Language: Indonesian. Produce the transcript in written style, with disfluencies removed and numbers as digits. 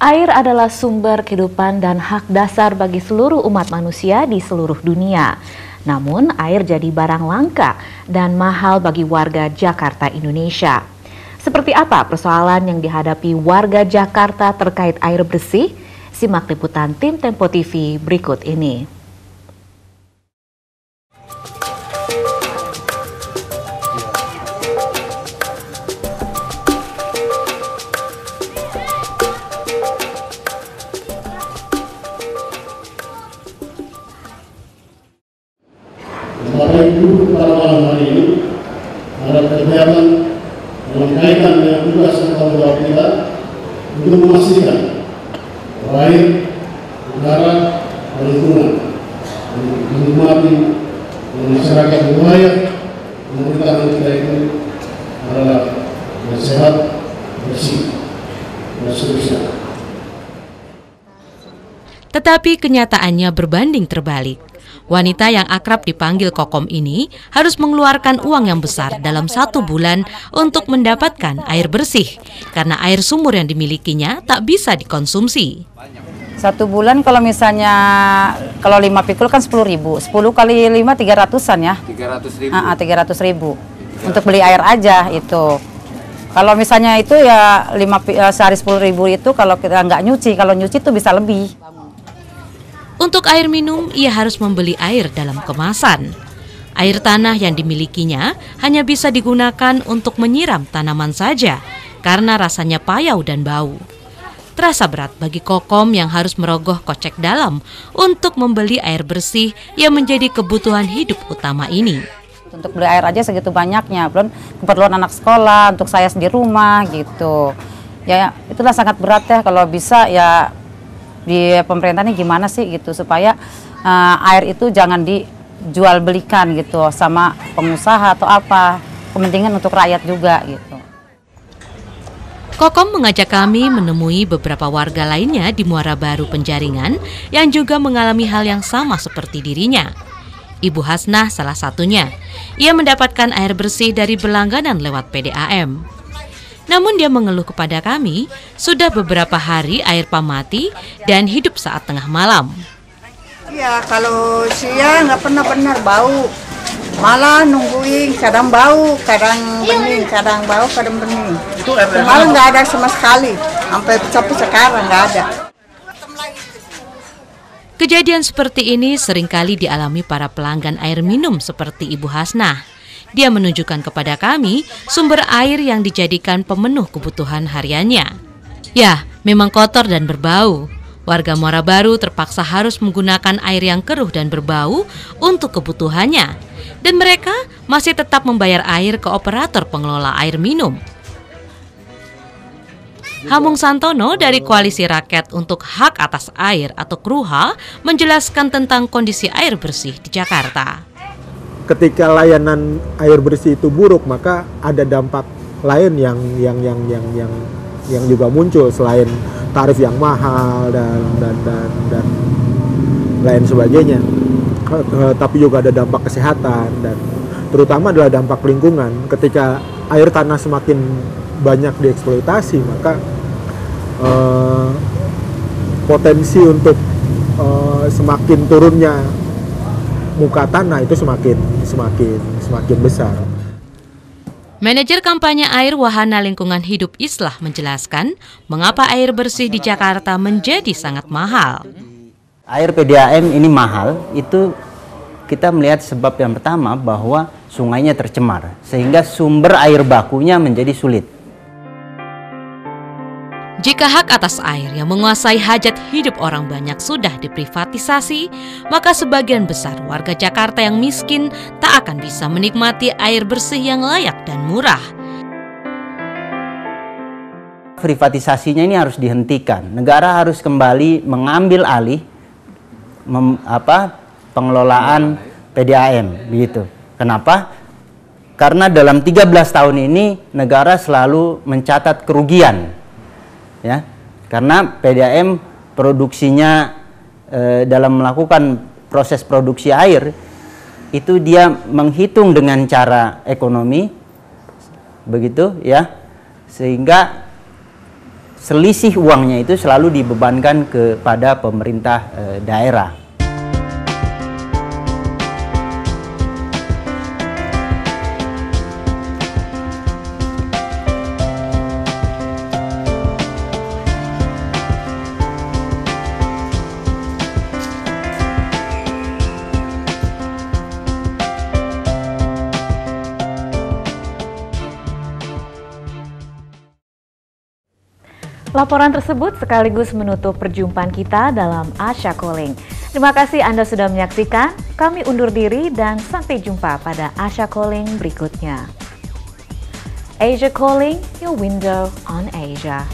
Air adalah sumber kehidupan dan hak dasar bagi seluruh umat manusia di seluruh dunia. Namun, air jadi barang langka dan mahal bagi warga Jakarta, Indonesia. Seperti apa persoalan yang dihadapi warga Jakarta terkait air bersih? Simak liputan tim Tempo TV berikut ini. Bapak Ibu, pada malam hari ini ada kegiatan dalam kaitan dengan tugas dan tanggung jawab kita untuk memastikan air, udara, dan lingkungan menikmati masyarakat wilayah pemerintahan kita itu adalah yang sehat, bersih, dan seterusnya. Tetapi kenyataannya berbanding terbalik. Wanita yang akrab dipanggil Kokom ini harus mengeluarkan uang yang besar dalam 1 bulan untuk mendapatkan air bersih karena air sumur yang dimilikinya tak bisa dikonsumsi. 1 bulan kalau misalnya kalau 5 pikul kan 10.000, 10 kali 5 300-an ya. 300.000 untuk beli air aja itu. Kalau misalnya itu ya sehari 10.000 itu kalau kita nggak nyuci, kalau nyuci itu bisa lebih. Untuk air minum, ia harus membeli air dalam kemasan. Air tanah yang dimilikinya hanya bisa digunakan untuk menyiram tanaman saja, karena rasanya payau dan bau. Terasa berat bagi Kokom yang harus merogoh kocek dalam untuk membeli air bersih yang menjadi kebutuhan hidup utama ini. Untuk beli air aja segitu banyaknya, belum keperluan anak sekolah, untuk saya di rumah gitu. Ya itulah sangat berat ya, kalau bisa ya di pemerintah ini gimana sih gitu supaya air itu jangan dijual belikan gitu sama pengusaha atau apa, kepentingan untuk rakyat juga gitu. Kokom mengajak kami menemui beberapa warga lainnya di Muara Baru Penjaringan yang juga mengalami hal yang sama seperti dirinya. Ibu Hasnah salah satunya. Ia mendapatkan air bersih dari berlangganan lewat PDAM. Namun dia mengeluh kepada kami, sudah beberapa hari air pam mati dan hidup saat tengah malam. Iya, kalau siang nggak pernah benar bau. Malah nungguin, kadang bau, kadang bening, kadang bau, kadang bening. Malah nggak ada sama sekali, sampai sekarang nggak ada. Kejadian seperti ini seringkali dialami para pelanggan air minum seperti Ibu Hasnah. Dia menunjukkan kepada kami sumber air yang dijadikan pemenuh kebutuhan hariannya. Ya, memang kotor dan berbau. Warga Muara Baru terpaksa harus menggunakan air yang keruh dan berbau untuk kebutuhannya. Dan mereka masih tetap membayar air ke operator pengelola air minum. Hamung Santono dari Koalisi Rakyat untuk Hak Atas Air atau KRUHA menjelaskan tentang kondisi air bersih di Jakarta. Ketika layanan air bersih itu buruk, maka ada dampak lain yang juga muncul selain tarif yang mahal dan lain sebagainya. Tapi juga ada dampak kesehatan dan terutama adalah dampak lingkungan. Ketika air tanah semakin banyak dieksploitasi, maka potensi untuk semakin turunnya muka tanah itu semakin besar. Manajer kampanye air Wahana Lingkungan Hidup Islah menjelaskan mengapa air bersih di Jakarta menjadi sangat mahal. Air PDAM ini mahal, itu kita melihat sebab yang pertama bahwa sungainya tercemar, sehingga sumber air bakunya menjadi sulit. Jika hak atas air yang menguasai hajat hidup orang banyak sudah diprivatisasi, maka sebagian besar warga Jakarta yang miskin tak akan bisa menikmati air bersih yang layak dan murah. Privatisasinya ini harus dihentikan. Negara harus kembali mengambil alih pengelolaan PDAM, begitu. Kenapa? Karena dalam 13 tahun ini negara selalu mencatat kerugian. Ya, karena PDAM produksinya dalam melakukan proses produksi air itu dia menghitung dengan cara ekonomi, begitu ya, sehingga selisih uangnya itu selalu dibebankan kepada pemerintah daerah. Laporan tersebut sekaligus menutup perjumpaan kita dalam Asia Calling. Terima kasih Anda sudah menyaksikan. Kami undur diri dan sampai jumpa pada Asia Calling berikutnya. Asia Calling, your window on Asia.